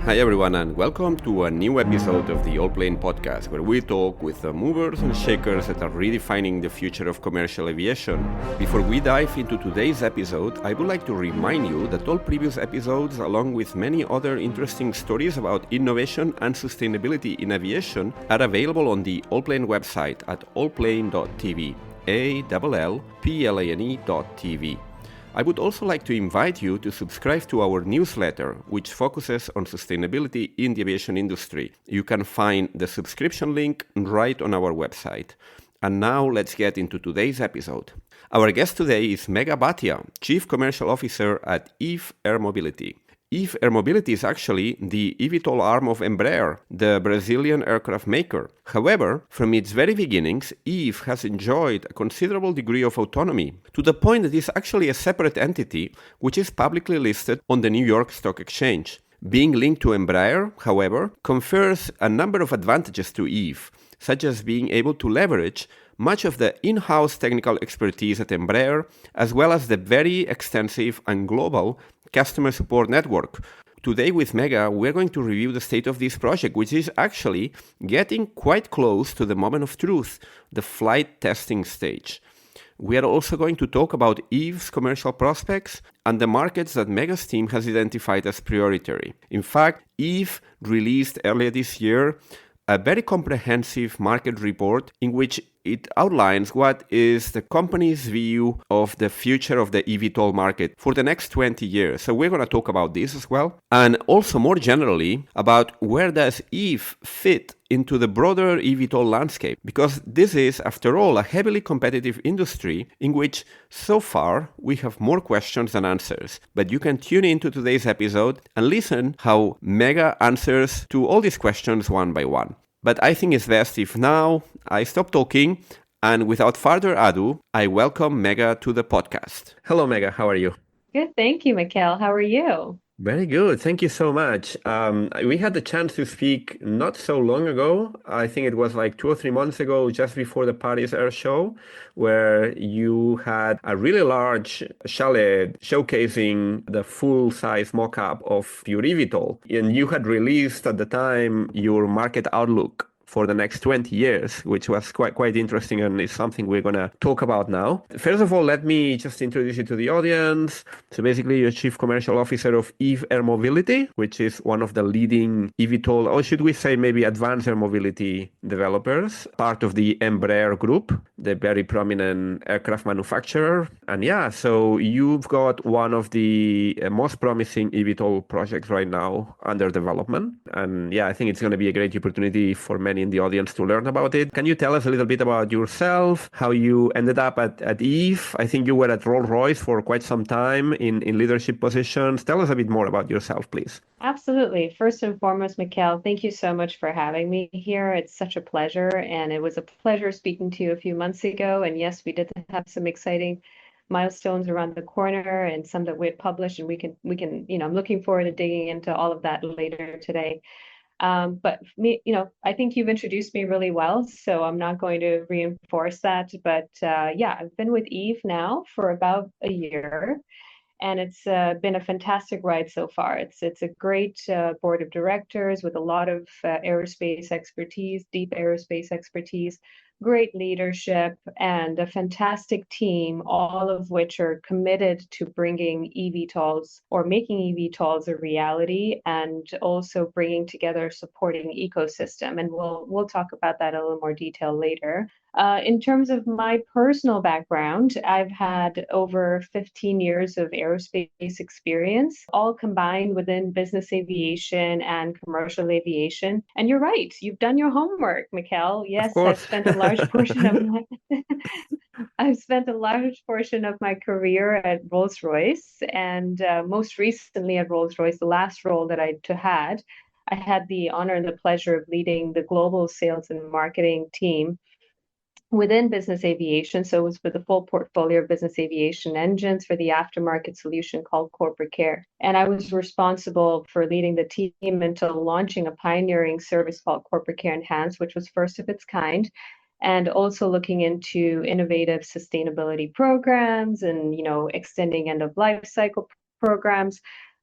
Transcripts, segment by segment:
Hi everyone, and welcome to a new episode of the Allplane podcast, where we talk with the movers and shakers that are redefining the future of commercial aviation. Before we dive into today's episode, I would like to remind you that all previous episodes, along with many other interesting stories about innovation and sustainability in aviation, are available on the Allplane website at Allplane.tv, ALLPLANE.tv. I would also like to invite you to subscribe to our newsletter, which focuses on sustainability in the aviation industry. You can find the subscription link right on our website. And now let's get into today's episode. Our guest today is Megha Bhatia, Chief Commercial Officer at Eve Air Mobility. Eve Air Mobility is actually the eVTOL arm of Embraer, the Brazilian aircraft maker. However, from its very beginnings, Eve has enjoyed a considerable degree of autonomy, to the point that it is actually a separate entity which is publicly listed on the New York Stock Exchange. Being linked to Embraer, however, confers a number of advantages to Eve, such as being able to leverage much of the in-house technical expertise at Embraer, as well as the very extensive and global customer support network. Today with Megha, we're going to review the state of this project, which is actually getting quite close to the moment of truth, the flight testing stage. We are also going to talk about Eve's commercial prospects and the markets that Megha's team has identified as prioritary. In fact, Eve released earlier this year a very comprehensive market report in which it outlines what is the company's view of the future of the eVTOL market for the next 20 years. So we're going to talk about this as well. And also more generally about where does Eve fit into the broader eVTOL landscape? Because this is, after all, a heavily competitive industry in which so far we have more questions than answers. But you can tune into today's episode and listen how Megha answers to all these questions one by one. But I think it's best if now I stop talking and without further ado, I welcome Megha to the podcast. Hello, Megha. How are you? Good, thank you, Mikhail. How are you? Very good. Thank you so much. We had the chance to speak not so long ago. I think it was like 2 or 3 months ago, just before the Paris Air Show, where you had a really large chalet showcasing the full-size mock-up of your eVTOL. And you had released at the time your market outlook for the next 20 years, which was quite interesting and is something we're going to talk about now. First of all, let me just introduce you to the audience. So basically, you're Chief Commercial Officer of Eve Air Mobility, which is one of the leading eVTOL, or should we say maybe advanced air mobility developers, part of the Embraer group, the very prominent aircraft manufacturer. And yeah, so you've got one of the most promising eVTOL projects right now under development. And yeah, I think it's going to be a great opportunity for many in the audience to learn about it. Can you tell us a little bit about yourself, how you ended up at Eve? I think you were at Rolls-Royce for quite some time in leadership positions. Tell us a bit more about yourself, please. Absolutely. First and foremost, Mikhail, thank you so much for having me here. It's such a pleasure, and it was a pleasure speaking to you a few months ago. And yes, we did have some exciting milestones around the corner and some that we had published, and we can, I'm looking forward to digging into all of that later today. But me, I think you've introduced me really well, so I'm not going to reinforce that. But yeah, I've been with Eve now for about a year, and it's been a fantastic ride so far. It's a great board of directors with a lot of aerospace expertise, deep aerospace expertise, great leadership, and a fantastic team, all of which are committed to bringing eVTOLs or making eVTOLs a reality, and also bringing together a supporting ecosystem. And we'll talk about that in a little more detail later. In terms of my personal background, I've had over 15 years of aerospace experience, all combined within business aviation and commercial aviation. And you're right, you've done your homework, Mikhail. Of Yes, course. I've spent a large portion of my career at Rolls-Royce, and most recently at Rolls-Royce, the last role that I had the honor and the pleasure of leading the global sales and marketing team within business aviation. So it was for the full portfolio of business aviation engines for the aftermarket solution called Corporate Care. And I was responsible for leading the team until launching a pioneering service called Corporate Care Enhanced, which was first of its kind, and also looking into innovative sustainability programs and, extending end of life cycle programs.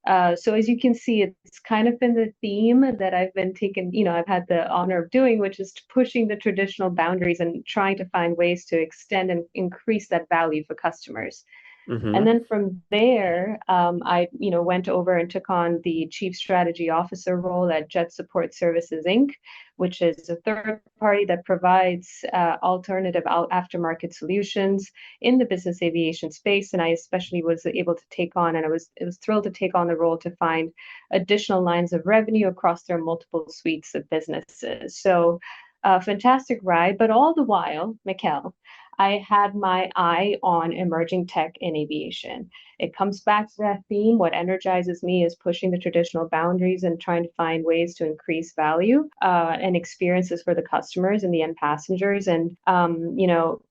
So as you can see, it's kind of been the theme that I've been taking, I've had the honor of doing, which is pushing the traditional boundaries and trying to find ways to extend and increase that value for customers. And Mm-hmm. then from there, I, went over and took on the Chief Strategy Officer role at Jet Support Services Inc., which is a third party that provides alternative aftermarket solutions in the business aviation space. And I especially was able to take on, and it was thrilled to take on the role to find additional lines of revenue across their multiple suites of businesses. So, fantastic ride, but all the while, Mikkel, I had my eye on emerging tech in aviation. It comes back to that theme. What energizes me is pushing the traditional boundaries and trying to find ways to increase value and experiences for the customers and the end passengers. And,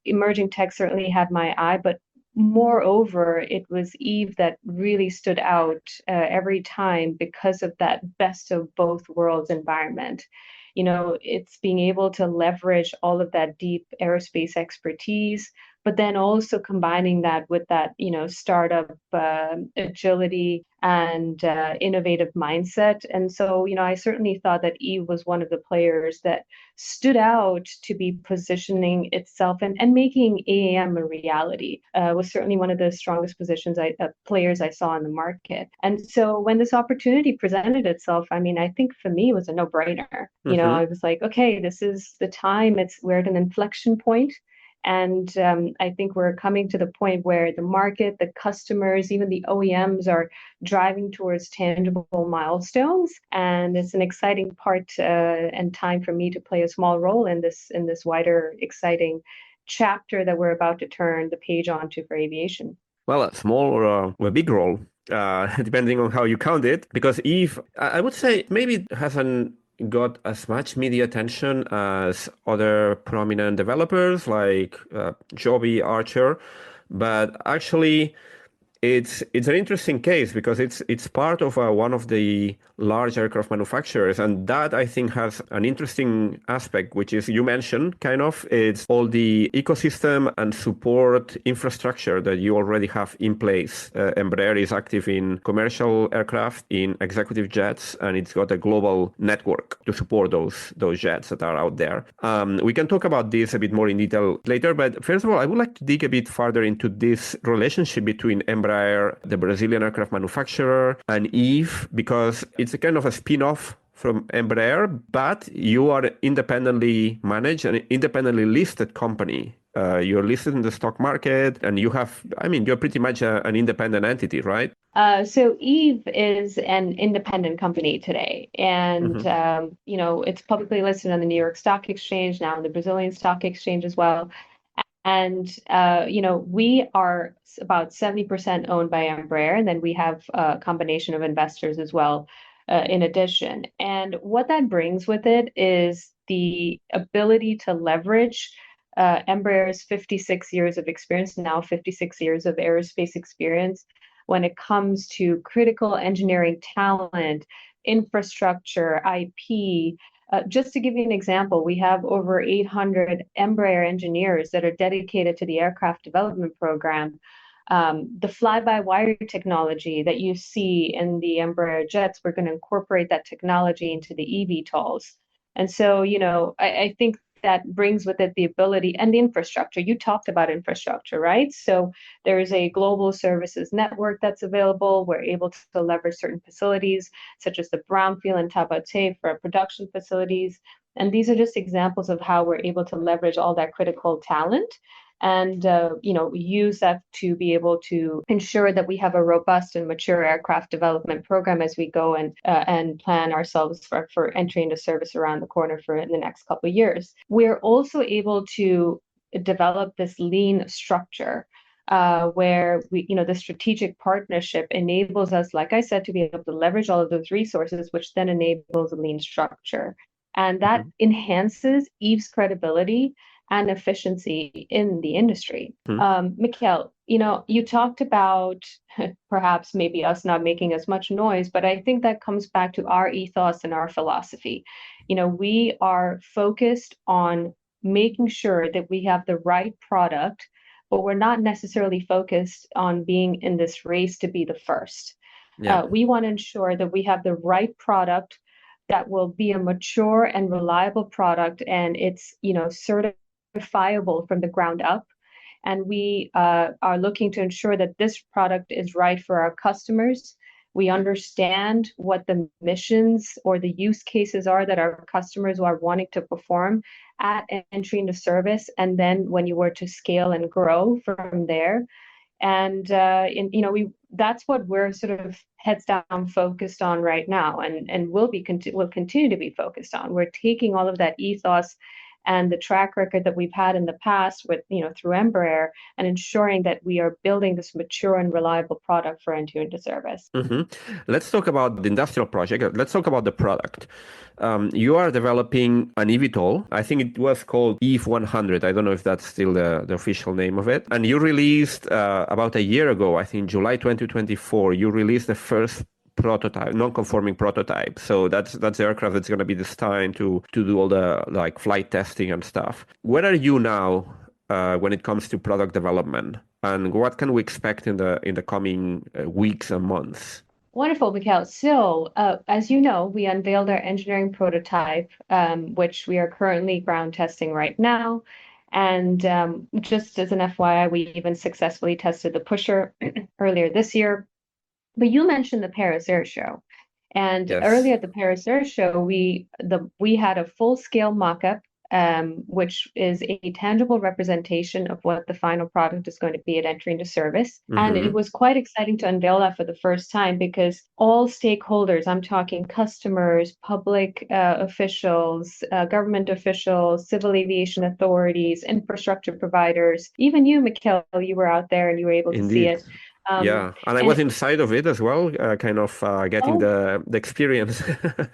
emerging tech certainly had my eye, but moreover, it was Eve that really stood out every time because of that best of both worlds environment. It's being able to leverage all of that deep aerospace expertise, but then also combining that with that, startup agility and innovative mindset. And so, I certainly thought that Eve was one of the players that stood out to be positioning itself and making AAM a reality. Was certainly one of the strongest players I saw in the market. And so when this opportunity presented itself, I mean, I think for me it was a no-brainer. Mm-hmm. I was like, okay, this is the time. We're at an inflection point. And I think we're coming to the point where the market, the customers, even the OEMs are driving towards tangible milestones. And it's an exciting part and time for me to play a small role in this wider, exciting chapter that we're about to turn the page onto for aviation. Well, a small or a big role, depending on how you count it, because Eve, I would say maybe hasn't got as much media attention as other prominent developers like Joby, Archer, but actually it's an interesting case because it's part of one of the large aircraft manufacturers, and that I think has an interesting aspect, which is you mentioned kind of it's all the ecosystem and support infrastructure that you already have in place. Embraer is active in commercial aircraft, in executive jets, and it's got a global network to support those jets that are out there. We can talk about this a bit more in detail later, but first of all, I would like to dig a bit further into this relationship between Embraer, the Brazilian aircraft manufacturer, and Eve, because it's a kind of a spin-off from Embraer, but you are independently managed and independently listed company. You're listed in the stock market and you're pretty much an independent entity, right? So Eve is an independent company today, and Mm-hmm. it's publicly listed on the New York Stock Exchange, now on the Brazilian Stock Exchange as well. And we are about 70% owned by Embraer, and then we have a combination of investors as well, in addition. And what that brings with it is the ability to leverage Embraer's 56 years of experience, now 56 years of aerospace experience, when it comes to critical engineering talent, infrastructure, IP. Just to give you an example, we have over 800 Embraer engineers that are dedicated to the aircraft development program. The fly-by-wire technology that you see in the Embraer jets, we're going to incorporate that technology into the eVTOLs. And so, I think that brings with it the ability and the infrastructure. You talked about infrastructure, right? So there is a global services network that's available. We're able to leverage certain facilities, such as the Brownfield and Taubaté for our production facilities. And these are just examples of how we're able to leverage all that critical talent and use that to be able to ensure that we have a robust and mature aircraft development program as we go and plan ourselves for entry into service around the corner for in the next couple of years. We're also able to develop this lean structure where the strategic partnership enables us, like I said, to be able to leverage all of those resources, which then enables a lean structure. And that enhances Eve's credibility and efficiency in the industry. Mm-hmm. Mikhail, you talked about perhaps maybe us not making as much noise, but I think that comes back to our ethos and our philosophy. We are focused on making sure that we have the right product, but we're not necessarily focused on being in this race to be the first. Yeah. We want to ensure that we have the right product that will be a mature and reliable product, and it's, certifiable from the ground up. And we are looking to ensure that this product is right for our customers. We understand what the missions or the use cases are that our customers are wanting to perform at entry into service, and then when you were to scale and grow from there. And we that's what we're sort of heads down focused on right now, and will continue to be focused on. We're taking all of that ethos and the track record that we've had in the past with, through Embraer, and ensuring that we are building this mature and reliable product for entry into service. Let's talk about the industrial project. Let's talk about the product. You are developing an eVTOL. I think it was called Eve 100. I don't know if that's still the official name of it. And you released about a year ago, I think July 2024, you released the first prototype, non-conforming prototype. So that's the aircraft that's going to be destined to do all the like flight testing and stuff. Where are you now when it comes to product development, and what can we expect in the coming weeks and months? Wonderful, Mikhail. So, as you know, we unveiled our engineering prototype, which we are currently ground testing right now. And just as an FYI, we even successfully tested the pusher earlier this year. But you mentioned the Paris Air Show. And Yes. earlier at the Paris Air Show, we had a full-scale mock-up, which is a tangible representation of what the final product is going to be at entry into service. And it was quite exciting to unveil that for the first time, because all stakeholders, I'm talking customers, public officials, government officials, civil aviation authorities, infrastructure providers, even you, Mikhail, you were out there and you were able to see Indeed. it. Um, Yeah, and I was and inside of it as well, kind of getting oh, the experience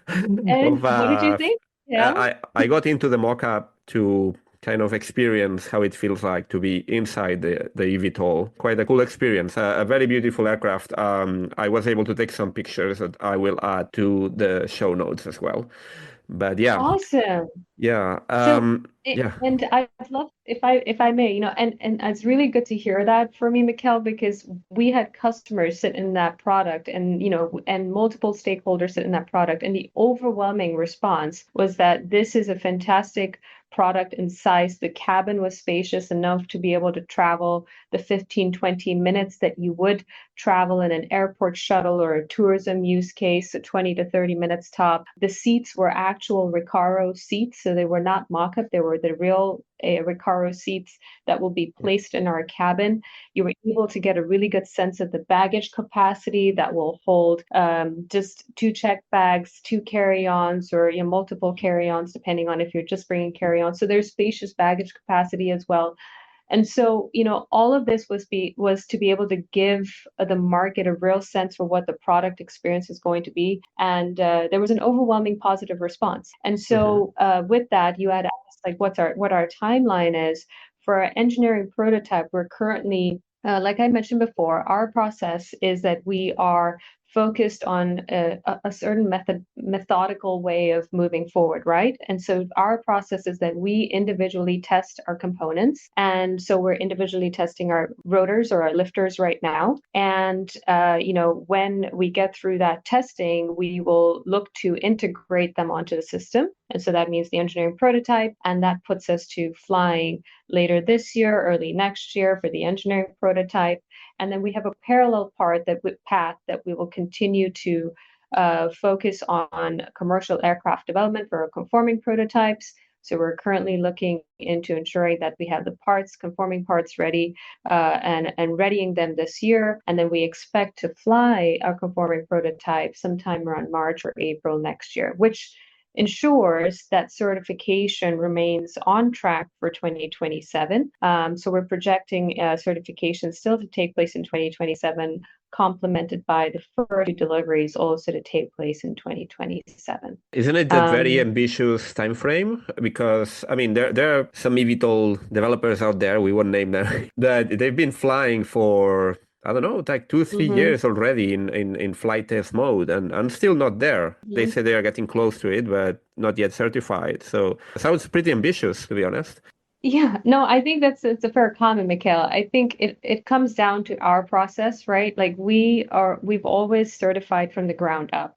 and of. what did you think? Yeah. I got into the mock-up to kind of experience how it feels like to be inside the eVTOL. Quite a cool experience. A very beautiful aircraft. I was able to take some pictures that I will add to the show notes as well. But yeah, Awesome. yeah, So, yeah. and I'd love, if I may, and it's really good to hear that for me, Mikkel, because we had customers sit in that product, and and multiple stakeholders sit in that product, and the overwhelming response was that this is a fantastic product in size. The cabin was spacious enough to be able to travel the 15-20 minutes that you would travel in an airport shuttle or a tourism use case, 20 to 30 minutes top. The seats were actual Recaro seats, so they were not mock-up. They were the real Recaro seats that will be placed in our cabin. You were able to get a really good sense of the baggage capacity that will hold just 2 check bags, 2 carry-ons, or multiple carry-ons, depending on if you're just bringing carry-ons. So there's spacious baggage capacity as well. And so, all of this was to be able to give the market a real sense for what the product experience is going to be. And there was an overwhelming positive response. And so, with that, you had asked like what our timeline is for our engineering prototype. We're currently, like I mentioned before, our process is that we are focused on a certain methodical way of moving forward, right? And so our process is that we individually test our components. And so we're individually testing our rotors or our lifters right now. And, when we get through that testing, we will look to integrate them onto the system. And so that means the engineering prototype, and that puts us to flying later this year, early next year for the engineering prototype. And then we have a parallel path that we will continue to focus on commercial aircraft development for our conforming prototypes. So we're currently looking into ensuring that we have the conforming parts ready, and readying them this year. And then we expect to fly our conforming prototype sometime around March or April next year, which ensures that certification remains on track for 2027. So we're projecting certification still to take place in 2027, complemented by the first deliveries also to take place in 2027. Isn't it a very ambitious time frame? Because I mean, there are some eVTOL developers out there, we won't name them, that they've been flying for, I don't know, like 2-3 years already in flight test mode, and still not there. They say they are getting close to it, but not yet certified. So it sounds pretty ambitious, to be honest. Yeah, no, I think it's a fair comment, Mikhail. I think it comes down to our process, right? Like we've always certified from the ground up.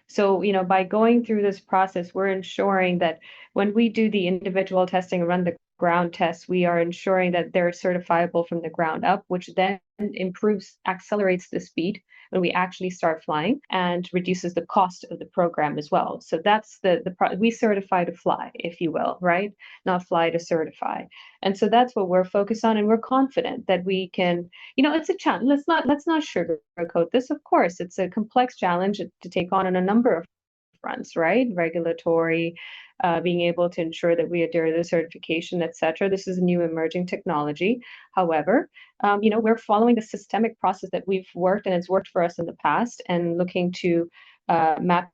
So, by going through this process, we're ensuring that when we do the individual testing and run the ground tests, we are ensuring that they're certifiable from the ground up, which then accelerates the speed when we actually start flying and reduces the cost of the program as well. So that's we certify to fly, if you will, right? Not fly to certify. And so that's what we're focused on, and we're confident that we can, it's a challenge. Let's not sugarcoat this. Of course, it's a complex challenge to take on a number of fronts, right? Regulatory, being able to ensure that we adhere to the certification, et cetera. This is a new emerging technology. However, we're following the systemic process that we've worked and it's worked for us in the past, and looking to map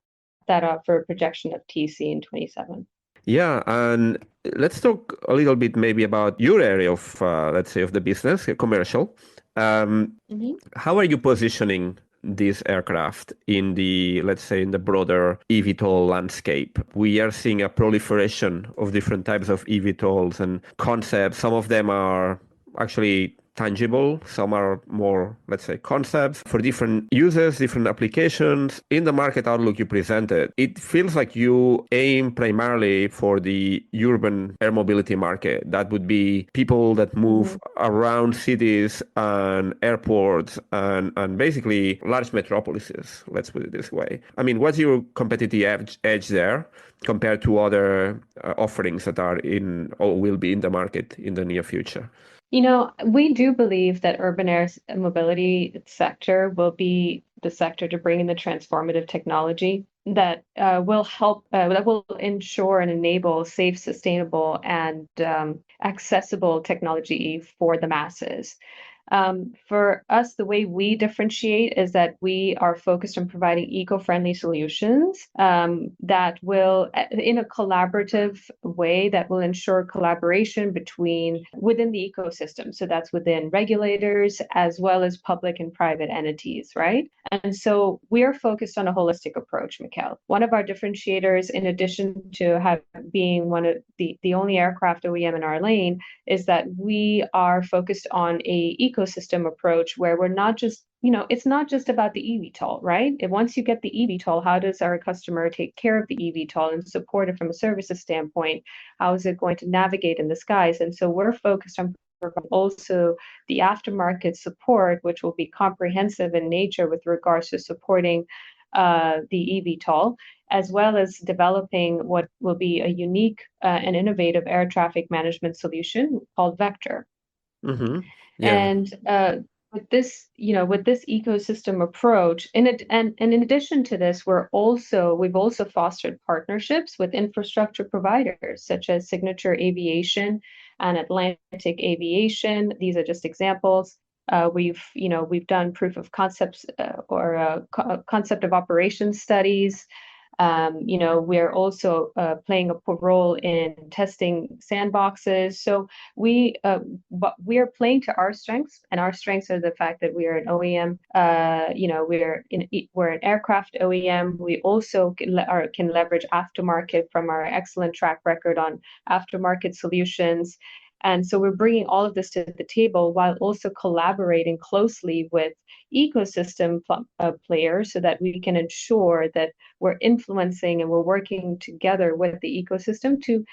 that out for a projection of TC in 27. Yeah, and let's talk a little bit maybe about your area of, let's say, of the business, commercial. Um, Mhm. how are you positioning this aircraft in the, let's say, in the broader eVTOL landscape? We are seeing a proliferation of different types of eVTOLs and concepts. Some of them are actually tangible. Some are more, let's say, concepts for different users, different applications. In the market outlook you presented, it feels like you aim primarily for the urban air mobility market. That would be people that move Mhm. around cities and airports and basically large metropolises, let's put it this way. I mean, what's your competitive edge there compared to other offerings that are in or will be in the market in the near future? We do believe that urban air mobility sector will be the sector to bring in the transformative technology that will help, that will ensure and enable safe, sustainable, and accessible technology for the masses. For us, the way we differentiate is that we are focused on providing eco-friendly solutions that will, in a collaborative way, that will ensure collaboration within the ecosystem. So that's within regulators as well as public and private entities, right? And so we're focused on a holistic approach, Mikhail. One of our differentiators, in addition to being one of the only aircraft OEM in our lane, is that we are focused on a ecosystem approach where we're not just, it's not just about the eVTOL, right? And once you get the eVTOL, how does our customer take care of the eVTOL and support it from a services standpoint? How is it going to navigate in the skies? And so we're focused on also the aftermarket support, which will be comprehensive in nature with regards to supporting the eVTOL, as well as developing what will be a unique and innovative air traffic management solution called Vector. Mm-hmm. Yeah. And with this ecosystem approach, and in addition to this, we've also fostered partnerships with infrastructure providers such as Signature Aviation and Atlantic Aviation. These are just examples. We've done proof of concepts or concept of operations studies. We're also playing a role in testing sandboxes. So but we are playing to our strengths, and our strengths are the fact that we are an OEM. We're an aircraft OEM. We also can leverage aftermarket from our excellent track record on aftermarket solutions. And so we're bringing all of this to the table while also collaborating closely with ecosystem players so that we can ensure that we're influencing and we're working together with the ecosystem to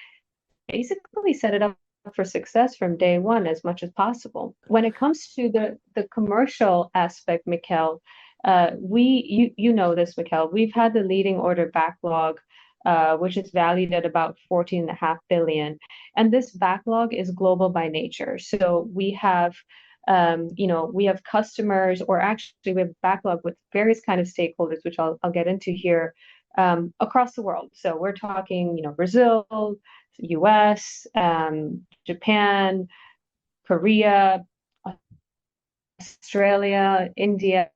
basically set it up for success from day one as much as possible. When it comes to the commercial aspect, Mikkel, you know this, Mikkel, we've had the leading order backlog, which is valued at about 14.5 billion. And this backlog is global by nature. So we have customers, or actually we have backlog with various kind of stakeholders, which I'll get into here, across the world. So we're talking, Brazil, US, Japan, Korea, Australia, India,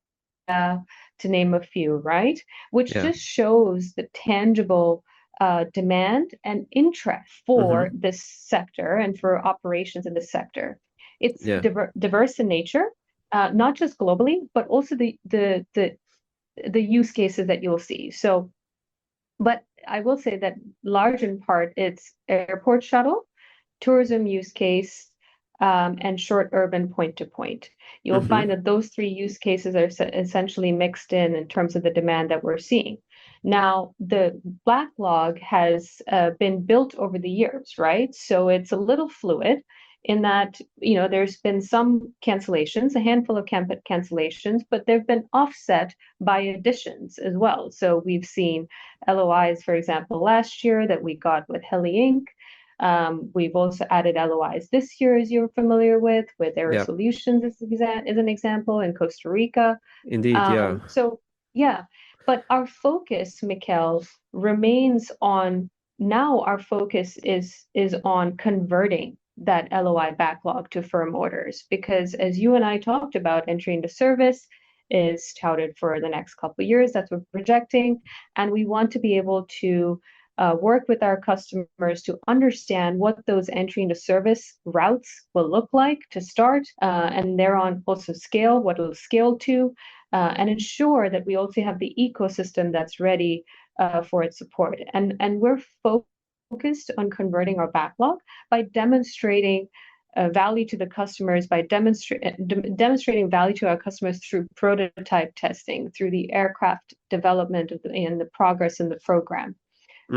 to name a few, right? Which Yeah. just shows the tangible demand and interest for Mm-hmm. this sector and for operations in this sector. It's Yeah. diverse in nature, not just globally, but also the use cases that you'll see. But I will say that large in part, it's airport shuttle, tourism use case, and short urban point-to-point. You'll find that those three use cases are essentially mixed in terms of the demand that we're seeing. Now, the backlog has been built over the years, right? So it's a little fluid in that, there's been some cancellations, a handful of cancellations, but they've been offset by additions as well. So we've seen LOIs, for example, last year that we got with Heli Inc. We've also added LOIs this year, as you're familiar with Aero Yeah, Solutions is an example in Costa Rica. indeed. Yeah. So yeah, but our focus, Mikkel, remains on now. Our focus is on converting that LOI backlog to firm orders, because as you and I talked about, entry into service is touted for the next couple of years. That's what we're projecting, and we want to be able to work with our customers to understand what those entry into service routes will look like to start, and thereon also scale, what it'll scale to, and ensure that we also have the ecosystem that's ready for its support. And we're focused on converting our backlog by demonstrating value to the customers, by demonstrating value to our customers through prototype testing, through the aircraft development and the progress in the program.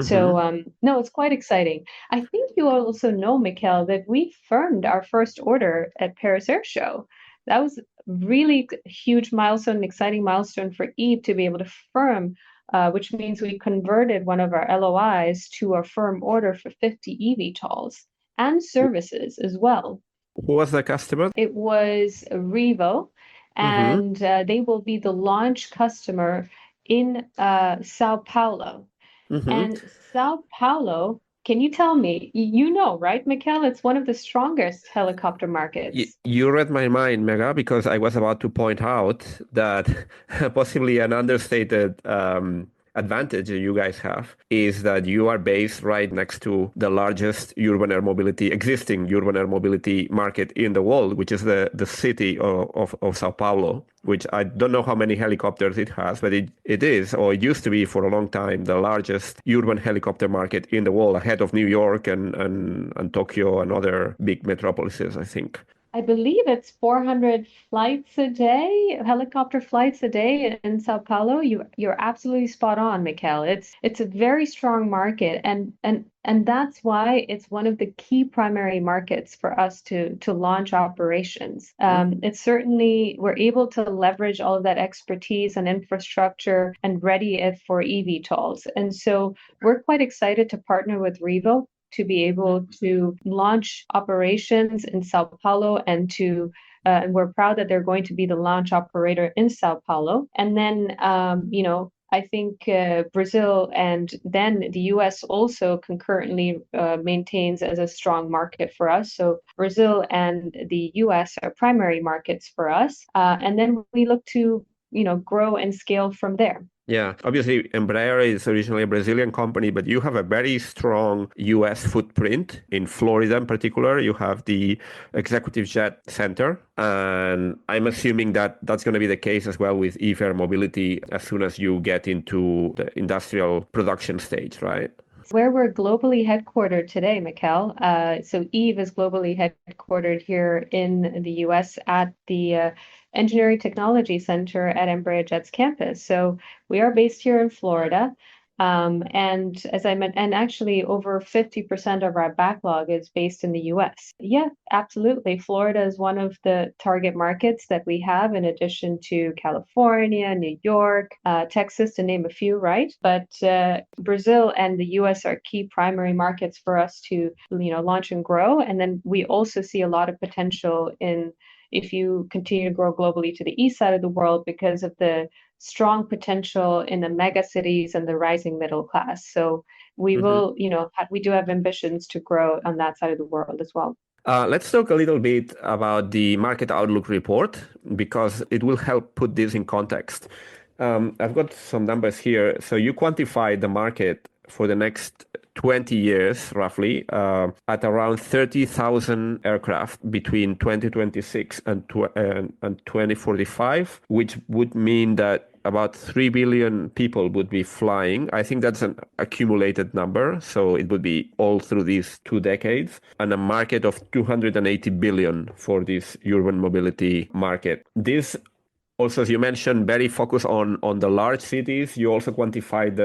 So no, it's quite exciting. I think you also know, Mikkel, that we firmed our first order at Paris Air Show. That was really huge milestone, an exciting milestone for Eve to be able to firm, which means we converted one of our LOIs to a firm order for 50 eVTOLs and services as well. Who was the customer? It was Revo, Mm-hmm. and they will be the launch customer in Sao Paulo. Mm-hmm. And Sao Paulo, can you tell me, you know, right, Mikkel? It's one of the strongest helicopter markets. You read my mind, Megha, because I was about to point out that possibly an understated advantage that you guys have is that you are based right next to the largest existing urban air mobility market in the world, which is the city of Sao Paulo, which I don't know how many helicopters it has, but it is, or it used to be for a long time, the largest urban helicopter market in the world, ahead of New York and Tokyo and other big metropolises, I think. I believe it's 400 flights a day, helicopter flights a day in Sao Paulo. You're absolutely spot on, Mikkel. It's a very strong market, and that's why it's one of the key primary markets for us to launch operations. It's certainly, we're able to leverage all of that expertise and infrastructure and ready it for eVTOLs. And so we're quite excited to partner with Revo to be able to launch operations in Sao Paulo and we're proud that they're going to be the launch operator in Sao Paulo. And then, I think Brazil and then the US also concurrently maintains as a strong market for us. So Brazil and the US are primary markets for us. And then we look to, grow and scale from there. Yeah, obviously Embraer is originally a Brazilian company, but you have a very strong US footprint in Florida in particular. You have the Executive Jet Center, and I'm assuming that that's going to be the case as well with Eve Air Mobility as soon as you get into the industrial production stage, right? Where we're globally headquartered today, Mikkel. So Eve is globally headquartered here in the US at the Engineering Technology Center at Embraer Jets campus. So we are based here in Florida. And as I meant, and actually over 50% of our backlog is based in the US. Yeah, absolutely. Florida is one of the target markets that we have, in addition to California, New York, Texas, to name a few, right? But Brazil and the US are key primary markets for us to, launch and grow. And then we also see a lot of potential if you continue to grow globally to the east side of the world because of the strong potential in the mega cities and the rising middle class. So we will, we do have ambitions to grow on that side of the world as well. Let's talk a little bit about the market outlook report because it will help put this in context. I've got some numbers here. So you quantify the market for the next 20 years, roughly, at around 30,000 aircraft between 2026 and 2045, which would mean that about 3 billion people would be flying. I think that's an accumulated number. So it would be all through these 2 decades, and a market of 280 billion for this urban mobility market. This also, as you mentioned, very focused on the large cities. You also quantified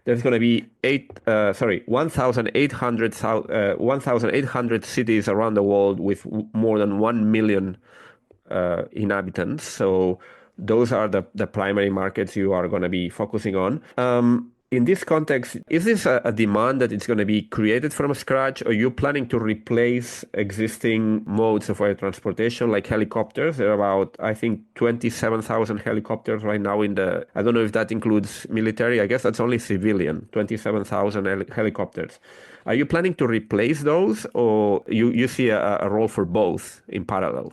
there's going to be 1,800 cities around the world with more than 1 million inhabitants. So those are the primary markets you are going to be focusing on. In this context, is this a demand that it's going to be created from scratch, or are you planning to replace existing modes of air transportation like helicopters? There are about, I think, 27,000 helicopters right now I don't know if that includes military. I guess that's only civilian, 27,000 helicopters. Are you planning to replace those, or you see a role for both in parallel?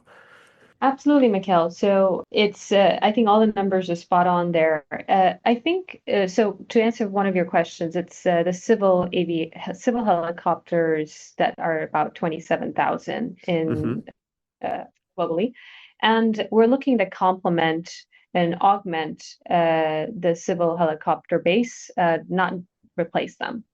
Absolutely, Mikhail. So it's, I think all the numbers are spot on there. I think, so to answer one of your questions, it's the civil helicopters that are about 27,000 in globally. And we're looking to complement and augment the civil helicopter base, not replace them.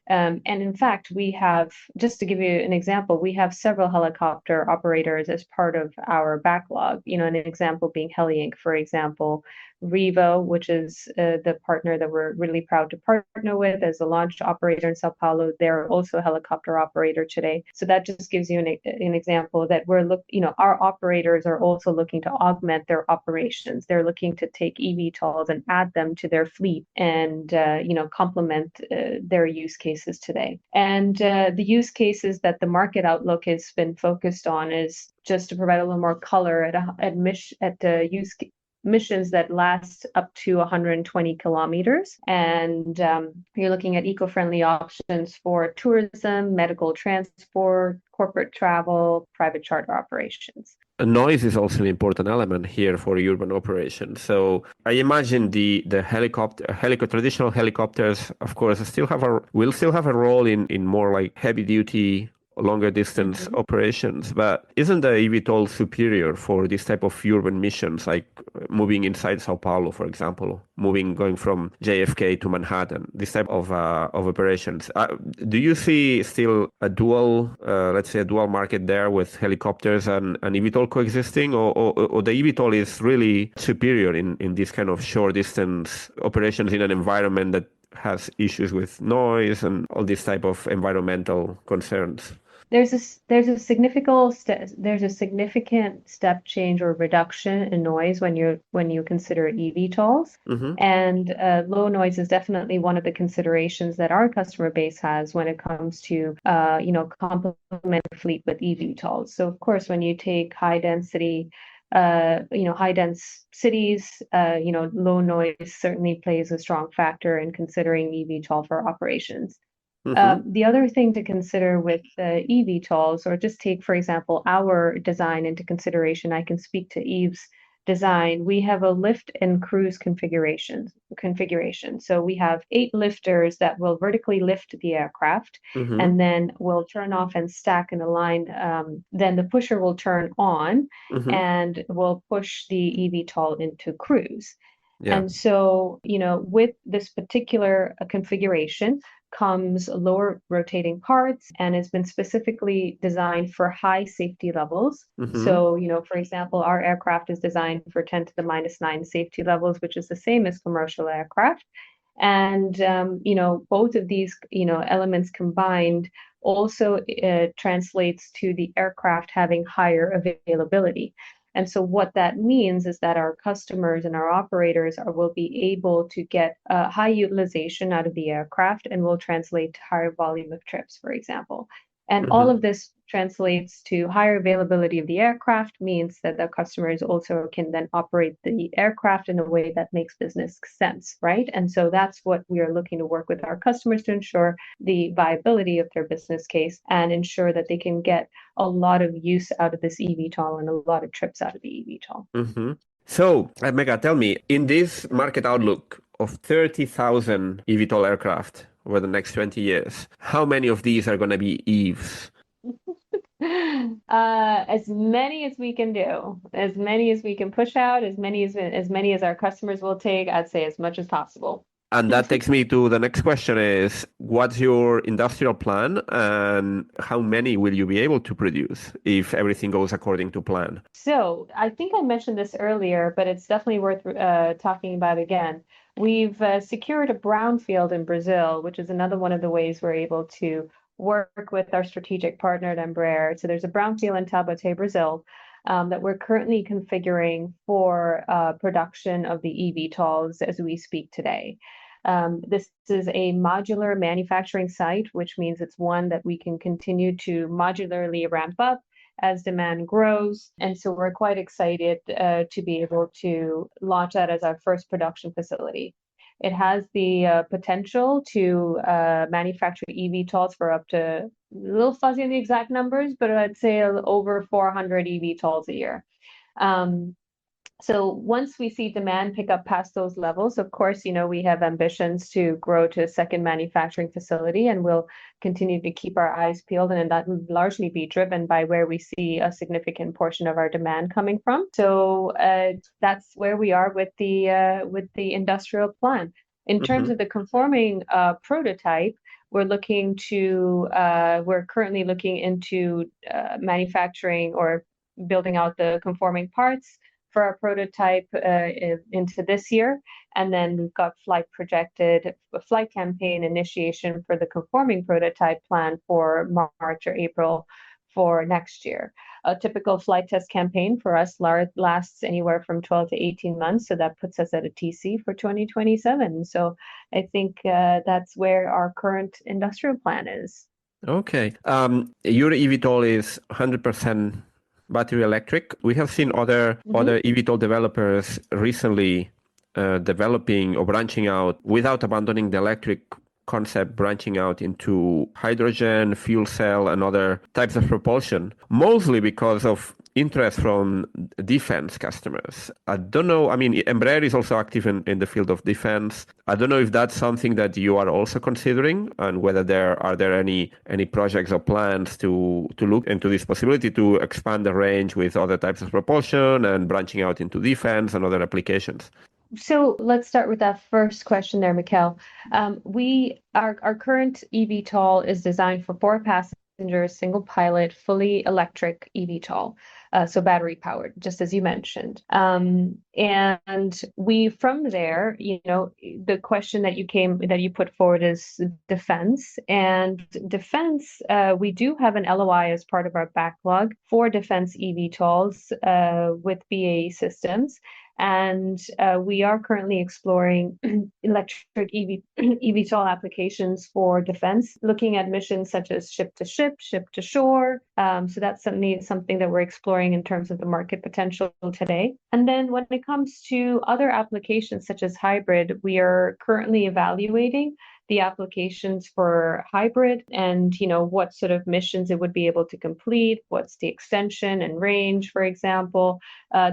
And in fact, we have, just to give you an example, we have several helicopter operators as part of our backlog. An example being HeliInc, for example, Revo, which is the partner that we're really proud to partner with as a launch operator in Sao Paulo. They're also a helicopter operator today. So that just gives you an example that our operators are also looking to augment their operations. They're looking to take eVTOLs and add them to their fleet and, complement their use cases today. And the use cases that the market outlook has been focused on is just to provide a little more color at missions that last up to 120 kilometers. And you're looking at eco-friendly options for tourism, medical transport, corporate travel, private charter operations. Noise is also an important element here for urban operations. So I imagine the traditional helicopters, of course, will still have a role in more like heavy duty, longer distance operations. But isn't the eVTOL superior for this type of urban missions, like moving inside Sao Paulo, for example, going from JFK to Manhattan, this type of operations? Do you see still a dual market there with helicopters and eVTOL coexisting, or the eVTOL is really superior in this kind of short distance operations in an environment that has issues with noise and all these type of environmental concerns? There's a significant step change or reduction in noise when you consider eVTOLs, and low noise is definitely one of the considerations that our customer base has when it comes to complement fleet with eVTOLs. So of course, when you take high dense cities, low noise certainly plays a strong factor in considering eVTOL for operations. The other thing to consider with eVTOLs, or just take, for example, our design into consideration, I can speak to Eve's design. We have a lift and cruise configuration. So we have 8 lifters that will vertically lift the aircraft, and then will turn off and stack in a line. Then the pusher will turn on and will push the eVTOL into cruise. Yeah. And so, with this particular configuration comes lower rotating parts, and it's been specifically designed for high safety levels. So, for example, our aircraft is designed for 10 to the -9 safety levels, which is the same as commercial aircraft. And, both of these, elements combined also translates to the aircraft having higher availability. And so what that means is that our customers and our operators will be able to get high utilization out of the aircraft, and will translate to higher volume of trips, for example. And all of this translates to higher availability of the aircraft, means that the customers also can then operate the aircraft in a way that makes business sense, right? And so that's what we are looking to work with our customers to ensure the viability of their business case and ensure that they can get a lot of use out of this eVTOL and a lot of trips out of the eVTOL. So, Megha, tell me, in this market outlook of 30,000 eVTOL aircraft over the next 20 years, how many of these are going to be EVs? As many as we can do, as many as we can push out, as many as our customers will take, I'd say as much as possible. And that takes me to the next question is, what's your industrial plan and how many will you be able to produce if everything goes according to plan? So I think I mentioned this earlier, but it's definitely worth talking about again. We've secured a brownfield in Brazil, which is another one of the ways we're able to work with our strategic partner at Embraer. So there's a brownfield in Taubaté, Brazil, that we're currently configuring for production of the eVTOLs as we speak today. This is a modular manufacturing site, which means it's one that we can continue to modularly ramp up as demand grows. And so we're quite excited to be able to launch that as our first production facility. It has the potential to manufacture eVTOLs for up to a little fuzzy on the exact numbers, but I'd say over 400 eVTOLs a year. So once we see demand pick up past those levels, of course, we have ambitions to grow to a second manufacturing facility, and we'll continue to keep our eyes peeled, and that will largely be driven by where we see a significant portion of our demand coming from. So that's where we are with the industrial plan. In terms of the conforming prototype, we're currently looking into manufacturing or building out the conforming parts for our prototype into this year. And then we've got flight campaign initiation for the conforming prototype plan for March or April for next year. A typical flight test campaign for us lasts anywhere from 12 to 18 months. So that puts us at a TC for 2027. So I think that's where our current industrial plan is. Okay. Your eVTOL is 100% battery electric. We have seen other eVTOL developers recently developing or branching out without abandoning the electric concept, branching out into hydrogen, fuel cell, and other types of propulsion, mostly because of interest from defense customers. I don't know, I mean, Embraer is also active in the field of defense. I don't know if that's something that you are also considering, and whether there are any projects or plans to look into this possibility to expand the range with other types of propulsion and branching out into defense and other applications. So let's start with that first question there, Mikhail. Our current eVTOL is designed for 4 passengers, single pilot, fully electric eVTOL, so battery powered, just as you mentioned. And we from there, the question that you put forward is defense. And defense, we do have an LOI as part of our backlog for defense eVTOLs with BAE Systems. And we are currently exploring electric eVTOL applications for defense, looking at missions such as ship to ship, ship to shore. So that's something that we're exploring in terms of the market potential today. And then when it comes to other applications such as hybrid, we are currently evaluating the applications for hybrid and what sort of missions it would be able to complete, what's the extension and range, for example.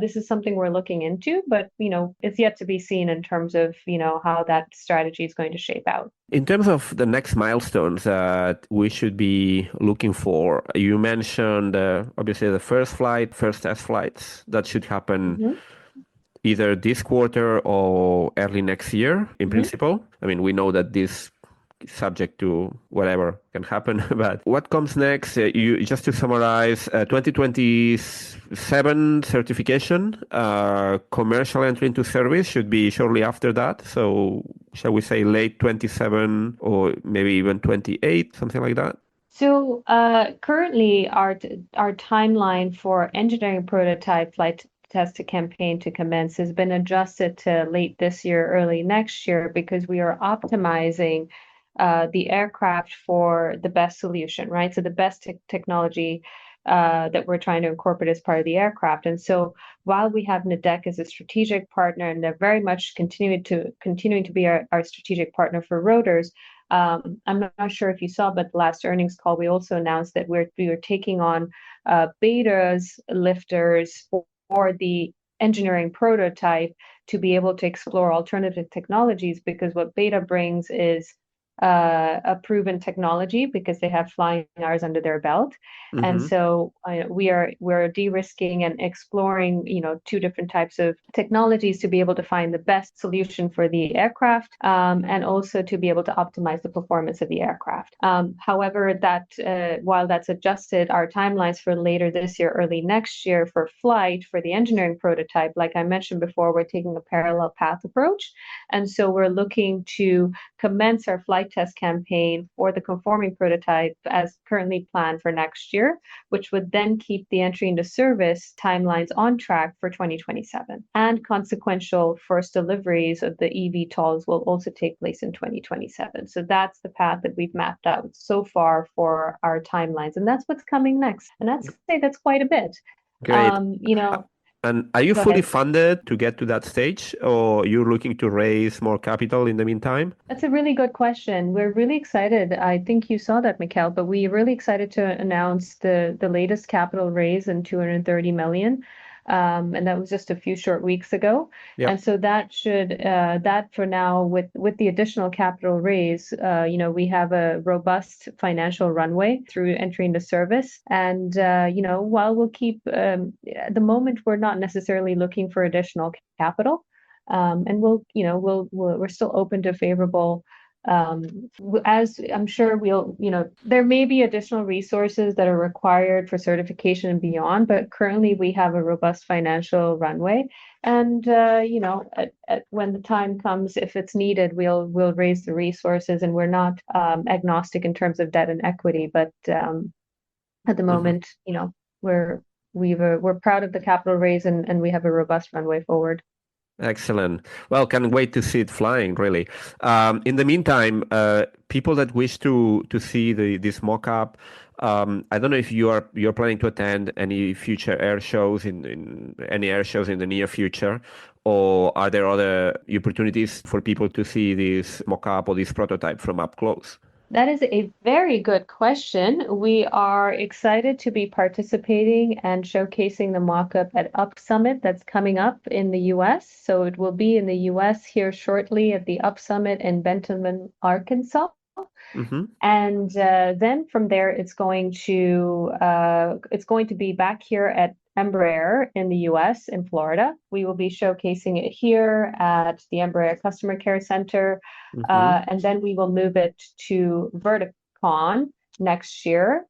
This is something we're looking into, but it's yet to be seen in terms of how that strategy is going to shape out. In terms of the next milestones that we should be looking for, you mentioned obviously the first test flights that should happen either this quarter or early next year, in principle. I mean, we know that this is subject to whatever can happen, but what comes next? Just to summarize, 2027 certification, commercial entry into service should be shortly after that. So shall we say late 27 or maybe even 28, something like that? So currently our timeline for engineering prototype flight test campaign to commence has been adjusted to late this year, early next year, because we are optimizing the aircraft for the best solution, right? So the best technology that we're trying to incorporate as part of the aircraft. And so while we have Nidec as a strategic partner, and they're very much continuing to be our strategic partner for rotors, I'm not sure if you saw, but the last earnings call, we also announced that we were taking on Beta's lifters for the engineering prototype to be able to explore alternative technologies, because what Beta brings is a proven technology because they have flying hours under their belt. And Mm-hmm. so we're de-risking and exploring, two different types of technologies to be able to find the best solution for the aircraft, and also to be able to optimize the performance of the aircraft. However, while that's adjusted our timelines for later this year, early next year for flight for the engineering prototype, like I mentioned before, we're taking a parallel path approach. And so we're looking to commence our flight test campaign for the conforming prototype as currently planned for next year, which would then keep the entry into service timelines on track for 2027. And consequential first deliveries of the eVTOLs will also take place in 2027. So that's the path that we've mapped out so far for our timelines. And that's what's coming next. And I'd say that's quite a bit. Great. You know, And are you Go fully ahead. funded to get to that stage, or you're looking to raise more capital in the meantime? That's a really good question. We're really excited. I think you saw that, Mikhail, but we're really excited to announce the latest capital raise in 230 million. And that was just a few short weeks ago. Yep. And so that for now, with the additional capital raise, we have a robust financial runway through entry into service. And, while we'll keep, at the moment, we're not necessarily looking for additional capital. And we're still open to favorable, as I'm sure there may be additional resources that are required for certification and beyond, but currently we have a robust financial runway. And, when the time comes, if it's needed, we'll raise the resources, and we're not agnostic in terms of debt and equity. But at the Mm-hmm. moment, we're proud of the capital raise, and we have a robust runway forward. Excellent. Well, can't wait to see it flying, really. In the meantime, people that wish to see this mock-up, I don't know if you're planning to attend any future air shows in any air shows in the near future, or are there other opportunities for people to see this mock-up or this prototype from up close? That is a very good question. We are excited to be participating and showcasing the mock-up at Up Summit that's coming up in the US. So it will be in the US here shortly at the Up Summit in Bentonville, Arkansas. Mm-hmm. And then from there, it's going to be back here at Embraer in the US in Florida. We will be showcasing it here at the Embraer Customer Care Center. Mm-hmm. And then we will move it to Verticon next year,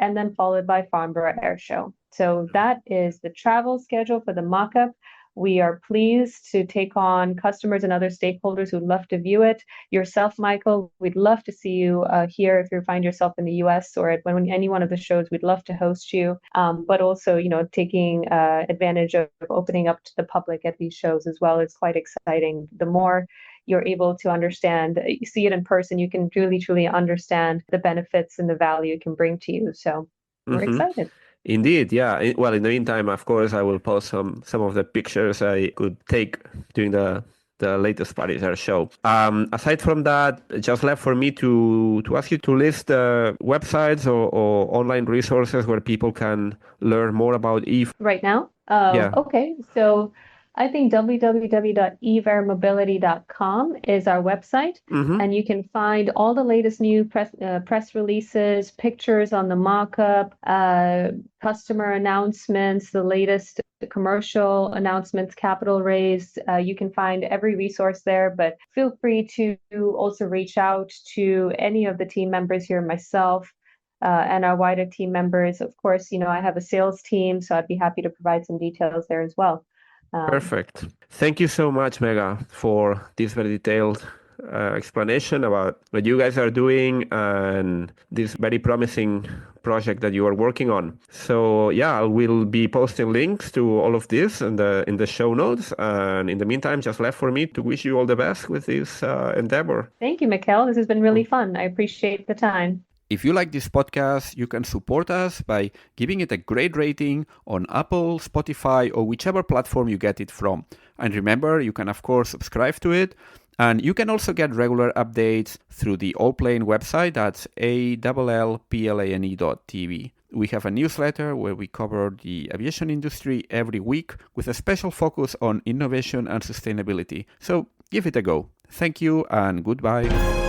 and then followed by Farnborough Air Show. So that is the travel schedule for the mock-up. We are pleased to take on customers and other stakeholders who'd love to view it. Yourself, Michael, we'd love to see you here if you find yourself in the US or at any one of the shows. We'd love to host you, but also, taking advantage of opening up to the public at these shows as well is quite exciting. The more you're able to understand, you see it in person, you can really, truly understand the benefits and the value it can bring to you. So we're Mm-hmm. excited. Indeed, yeah. Well, in the meantime, of course, I will post some of the pictures I could take during the latest Paris Air Show. Aside from that, just left for me to ask you to list websites or online resources where people can learn more about Eve. Right now? Yeah. Okay, so I think www.evairmobility.com is our website, Mm-hmm. and you can find all the latest new press releases, pictures on the mock-up, customer announcements, the latest commercial announcements, capital raise. You can find every resource there, but feel free to also reach out to any of the team members here, myself, and our wider team members. Of course, I have a sales team, so I'd be happy to provide some details there as well. Perfect. Thank you so much, Megha, for this very detailed explanation about what you guys are doing and this very promising project that you are working on. So yeah, I will be posting links to all of this in the show notes. And in the meantime, just left for me to wish you all the best with this endeavor. Thank you, Mikhail. This has been really fun. I appreciate the time. If you like this podcast, you can support us by giving it a great rating on Apple, Spotify, or whichever platform you get it from. And remember, you can of course subscribe to it. And you can also get regular updates through the Allplane website. That's Allplane.tv. We have a newsletter where we cover the aviation industry every week with a special focus on innovation and sustainability. So give it a go. Thank you and goodbye.